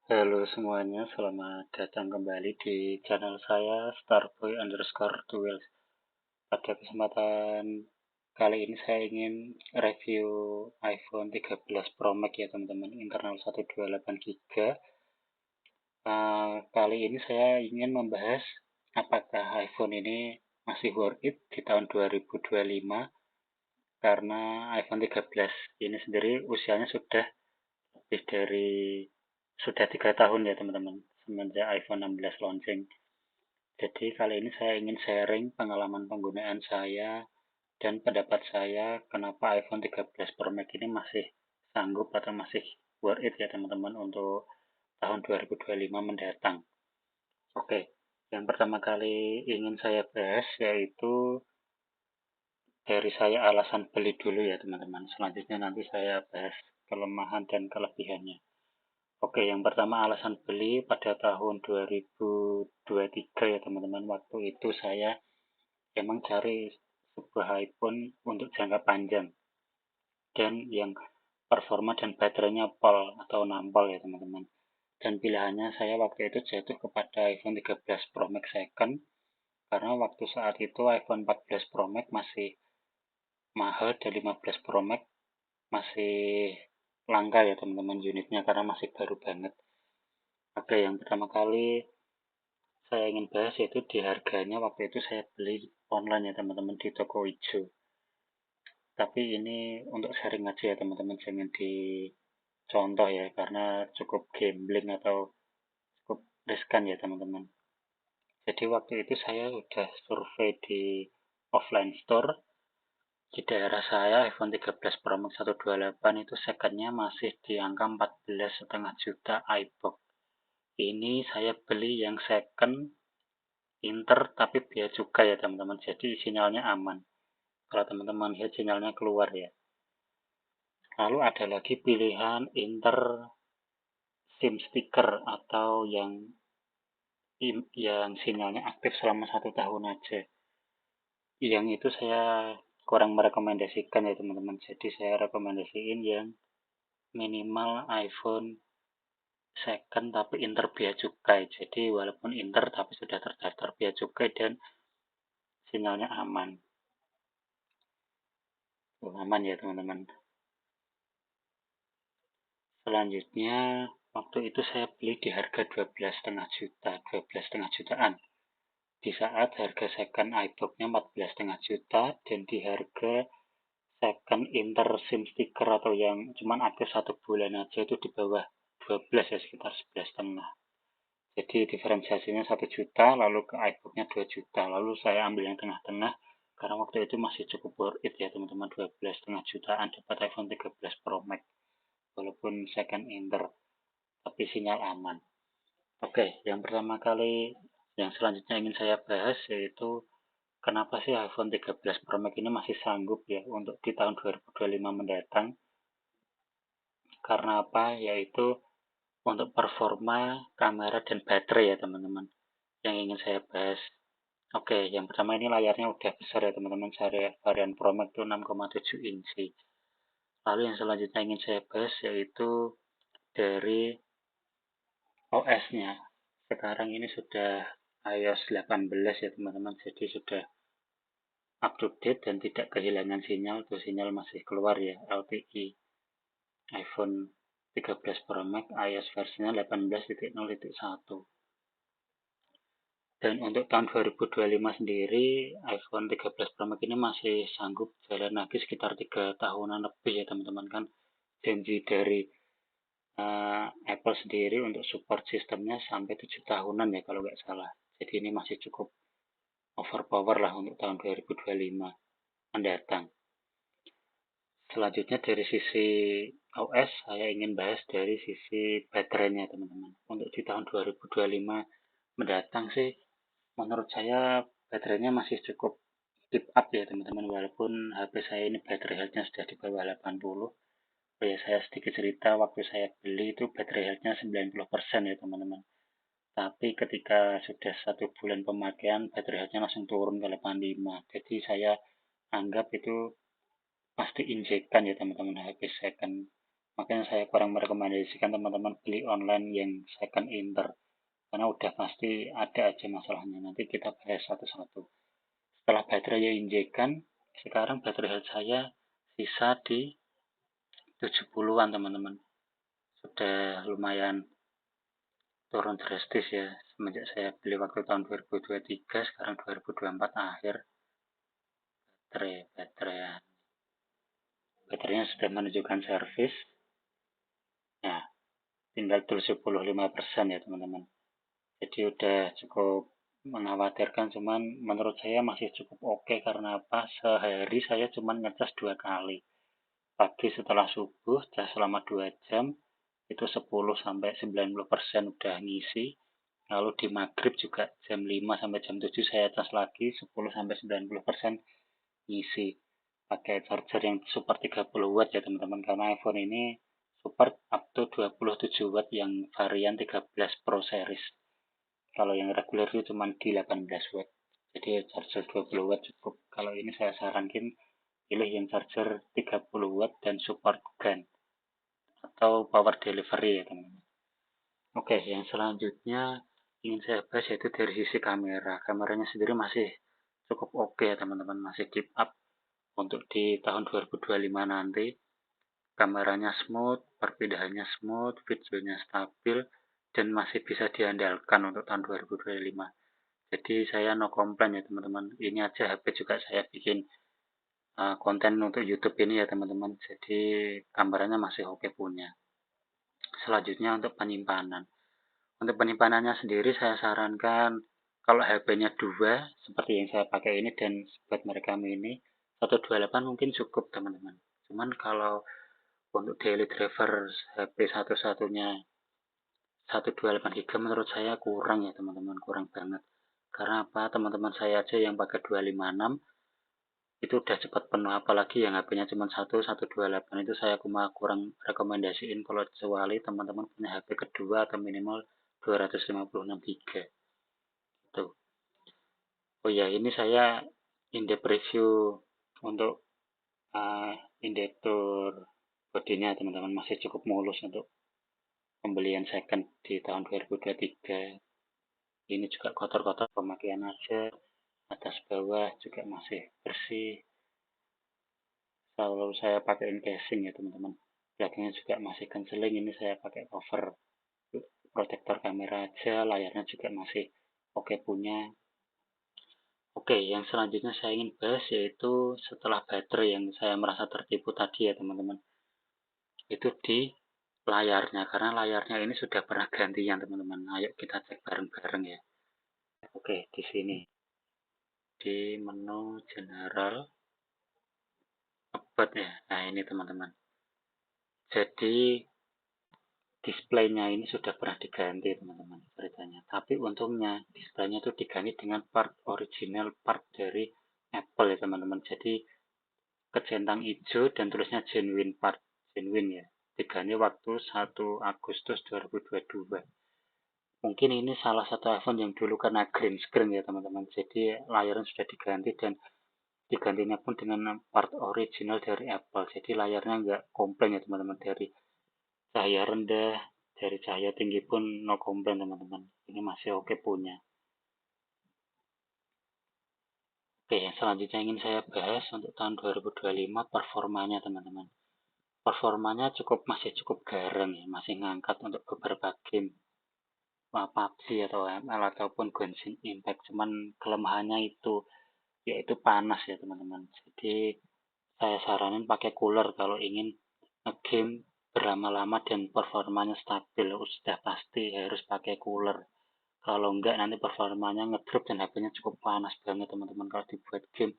Halo semuanya, selamat datang kembali di channel saya Starboy_Twils. Pada kesempatan kali ini saya ingin review iPhone 13 Pro Max ya teman-teman, internal 128 GB. Kali ini saya ingin membahas apakah iPhone ini masih worth it di tahun 2025, karena iPhone 13 ini sendiri usianya sudah 3 tahun ya teman-teman, semenjak iPhone 16 launching. Jadi kali ini saya ingin sharing pengalaman penggunaan saya dan pendapat saya kenapa iPhone 13 Pro Max ini masih sanggup atau masih worth it ya teman-teman untuk tahun 2025 mendatang. Oke, yang pertama kali ingin saya bahas yaitu dari saya alasan beli dulu ya teman-teman. Selanjutnya nanti saya bahas kelemahan dan kelebihannya. Oke, yang pertama alasan beli pada tahun 2023 ya teman-teman. Waktu itu saya emang cari sebuah iPhone untuk jangka panjang dan yang performa dan baterainya pol atau nampol ya teman-teman. Dan pilihannya saya waktu itu jatuh kepada iPhone 13 Pro Max second, karena waktu saat itu iPhone 14 Pro Max masih mahal dan 15 Pro Max masih langka ya teman-teman unitnya karena masih baru banget. Oke, yang pertama kali saya ingin bahas yaitu di harganya. Waktu itu saya beli online ya teman-teman di toko hijau. Tapi ini untuk sharing aja ya teman-teman, jangan dicontoh ya karena cukup gambling atau cukup riskan ya teman-teman. Jadi waktu itu saya udah survei di offline store. Di daerah saya iPhone 13 Pro Max 128 itu secondnya masih di angka 14,5 juta iBox. Ini saya beli yang second Inter tapi bea cukai ya teman-teman, jadi sinyalnya aman. Kalau teman-teman lihat sinyalnya keluar ya. Lalu ada lagi pilihan Inter SIM stiker atau yang sinyalnya aktif selama 1 tahun aja. Yang itu saya kurang merekomendasikan ya teman-teman. Jadi saya rekomendasiin yang minimal iPhone second tapi Inter bea cukai. Jadi walaupun Inter tapi sudah terdaftar bea cukai dan sinyalnya aman. Aman ya teman-teman. Selanjutnya, waktu itu saya beli di harga 12,5 juta, 12,5 jutaan. Di saat harga second iBox-nya 14,5 juta dan di harga second Inter SIM stiker atau yang cuman aktif 1 bulan aja itu di bawah 12 ya, sekitar 11,5. Jadi diferensiasinya 1 juta, lalu ke iBox-nya 2 juta. Lalu saya ambil yang tengah-tengah karena waktu itu masih cukup worth it ya teman-teman, 12,5 jutaan dapat iPhone 13 Pro Max walaupun second Inter tapi sinyal aman. Oke, yang pertama kali yang selanjutnya ingin saya bahas yaitu kenapa sih iPhone 13 Pro Max ini masih sanggup ya untuk di tahun 2025 mendatang. Karena apa? Yaitu untuk performa, kamera, dan baterai ya teman-teman yang ingin saya bahas. Oke, yang pertama ini layarnya udah besar ya teman-teman, varian Pro Max itu 6,7 inci. Lalu yang selanjutnya ingin saya bahas yaitu dari OS-nya. Sekarang ini sudah iOS 18 ya teman-teman, jadi sudah up to date dan tidak kehilangan sinyal. Tuh sinyal masih keluar ya, LTE iPhone 13 Pro Max iOS versinya 18.0.1. Dan untuk tahun 2025 sendiri iPhone 13 Pro Max ini masih sanggup jalan lagi sekitar 3 tahunan lebih ya teman-teman, kan janji dari Apple sendiri untuk support sistemnya sampai 7 tahunan ya kalau nggak salah. Jadi ini masih cukup overpower lah untuk tahun 2025 mendatang. Selanjutnya dari sisi OS, saya ingin bahas dari sisi baterainya teman-teman. Untuk di tahun 2025 mendatang sih, menurut saya baterainya masih cukup keep up ya teman-teman. Walaupun HP saya ini baterai health-nya sudah di bawah 80. Oh ya, saya sedikit cerita, waktu saya beli itu baterai health-nya 90% ya teman-teman. Tapi ketika sudah 1 bulan pemakaian, baterai health-nya langsung turun ke 85. Jadi saya anggap itu pasti injekan ya teman-teman HP second. Makanya saya kurang merekomendasikan teman-teman beli online yang second Inter, karena udah pasti ada aja masalahnya. Nanti kita bahas satu-satu. Setelah baterai injekan, sekarang baterai health saya sisa di 70-an teman-teman. Sudah lumayan turun drastis ya, semenjak saya beli waktu tahun 2023, sekarang 2024 akhir. Baterainya sudah menunjukkan servis. Nah, tinggal 75% ya teman-teman. Jadi udah cukup mengkhawatirkan, cuman menurut saya masih cukup oke. Karena apa? Sehari saya cuma ngecas 2 kali. Pagi setelah subuh, cas selama 2 jam, itu 10-90% udah ngisi. Lalu di maghrib juga jam 5 sampai jam 7 saya cas lagi 10-90% ngisi. Pakai charger yang super 30 watt ya teman-teman, karena iPhone ini support up to 27 watt yang varian 13 Pro series. Kalau yang reguler itu cuma di 18 watt. Jadi charger 20 watt cukup. Kalau ini saya sarankan pilih yang charger 30 watt dan support GAN atau power delivery ya teman-teman. Oke, yang selanjutnya ingin saya bahas yaitu dari sisi kamera. Kameranya sendiri masih cukup oke ya teman-teman, masih keep up untuk di tahun 2025 nanti. Kameranya smooth, perpindahannya smooth, videonya stabil, dan masih bisa diandalkan untuk tahun 2025. Jadi saya no komplain ya teman-teman. Ini aja HP juga saya bikin konten untuk YouTube ini ya teman-teman. Jadi kameranya masih oke punya. Selanjutnya untuk penyimpanan. Untuk penyimpanannya sendiri saya sarankan kalau HP-nya 2 seperti yang saya pakai ini dan buat merekam ini 128 mungkin cukup teman-teman. Cuman kalau untuk daily driver HP satu-satunya 128 GB menurut saya kurang ya teman-teman, kurang banget. Karena apa? Teman-teman saya aja yang pakai 256 itu udah cepat penuh, apalagi yang HP-nya cuma 128 itu saya kurang rekomendasiin kalau kecuali teman-teman punya HP kedua atau minimal 256 GB. Tuh. Oh ya, ini saya in-depth review untuk uh, indikator bodinya teman-teman, masih cukup mulus untuk pembelian second di tahun 2023. Ini juga kotor-kotor pemakaian aja, atas bawah juga masih bersih. Kalau saya pakaiin casing ya teman-teman, belakangnya juga masih canceling. Ini saya pakai cover protektor kamera aja, layarnya juga masih oke punya. Oke, yang selanjutnya saya ingin bahas yaitu setelah baterai yang saya merasa tertipu tadi ya teman-teman. Itu di layarnya, karena layarnya ini sudah pernah gantian teman-teman. Ayo kita cek bareng-bareng ya. Oke, di sini di menu general about ya. Nah, ini teman-teman. Jadi displaynya ini sudah pernah diganti teman-teman ceritanya. Tapi untungnya displaynya itu diganti dengan part original part dari Apple ya teman-teman. Jadi kecentang hijau dan tulisnya genuine part, genuine ya. Diganti waktu 1 Agustus 2022. Mungkin ini salah satu iPhone yang dulu kena green screen ya teman-teman. Jadi layarnya sudah diganti dan digantinya pun dengan part original dari Apple. Jadi layarnya nggak komplain ya teman-teman, dari cahaya rendah, dari cahaya tinggi pun no komplain teman-teman. Ini masih oke punya. Oke, selanjutnya ingin saya bahas untuk tahun 2025 performanya teman-teman. Performanya masih cukup garang ya, masih ngangkat untuk beberapa game PUBG atau ML ataupun Genshin Impact. Cuman kelemahannya itu yaitu panas ya teman-teman. Jadi saya saranin pakai cooler kalau ingin game berlama-lama dan performanya stabil. Sudah pasti harus pakai cooler. Kalau enggak nanti performanya ngedrop dan HP-nya cukup panas banget teman-teman kalau dibuat game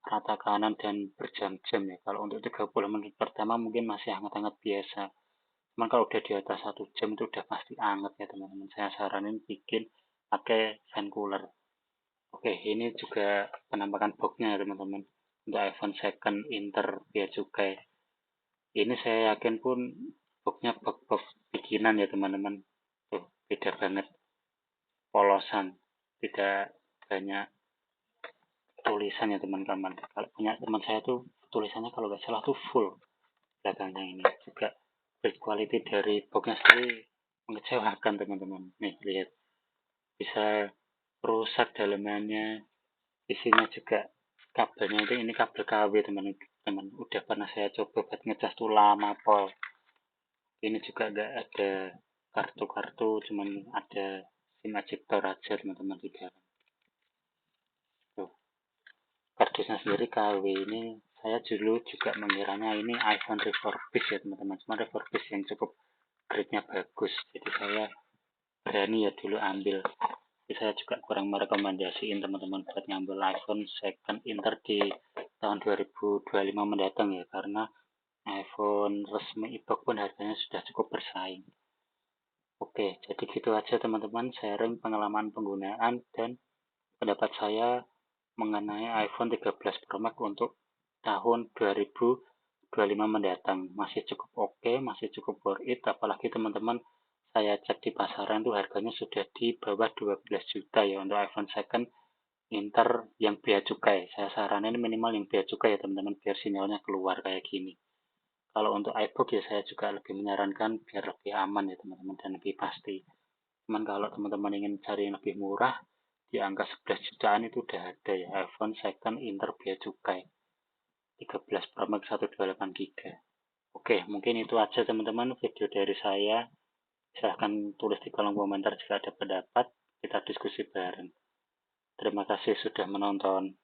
rata kanan dan berjam-jam ya. Kalau untuk 30 menit pertama mungkin masih hangat-hangat biasa. Cuman kalau udah di atas 1 jam itu udah pasti anget ya teman-teman. Saya saranin bikin pakai fan cooler. Oke, ini juga penampakan boxnya ya teman-teman. Untuk iPhone second Inter Bea Cukai. Ini saya yakin pun boxnya box bikinan ya teman-teman. Tuh, beda banget. Polosan. Tidak banyak tulisan ya teman-teman. Kalau punya teman saya tuh tulisannya kalau nggak salah tuh full belakangnya ini. Juga build quality dari boxnya sendiri mengecewakan teman-teman. Nih lihat, bisa rusak dalamannya, isinya juga kabelnya itu, ini kabel KW teman-teman. Udah pernah saya coba buat ngecas tuh lama pol. Ini juga nggak ada kartu-kartu, cuman ada SIM ejector aja teman-teman di dalam. Tuh, kardusnya sendiri KW. Ini saya dulu juga mengiranya ini iPhone refurbished ya teman-teman, cuma refurbished yang cukup grade-nya bagus, jadi saya berani ya dulu ambil. Jadi saya juga kurang merekomendasiin teman-teman buat ngambil iPhone second Inter di tahun 2025 mendatang ya, karena iPhone resmi iBox pun harganya sudah cukup bersaing. Oke, jadi gitu aja teman-teman, sharing pengalaman penggunaan dan pendapat saya mengenai iPhone 13 Pro Max untuk tahun 2025 mendatang. Masih cukup oke, masih cukup worth it, apalagi teman-teman saya cek di pasaran tuh harganya sudah di bawah 12 juta ya untuk iPhone second Inter yang bea cukai. Saya saranin minimal yang bea cukai ya teman-teman, biar sinyalnya keluar kayak gini. Kalau untuk iBook ya saya juga lebih menyarankan biar lebih aman ya teman-teman dan lebih pasti. Cuman kalau teman-teman ingin cari yang lebih murah, di angka 11 jutaan itu udah ada ya iPhone second Inter bea cukai 13 Pro Max 128 GB. Oke, mungkin itu aja teman-teman video dari saya. Silahkan tulis di kolom komentar jika ada pendapat, kita diskusi bareng. Terima kasih sudah menonton.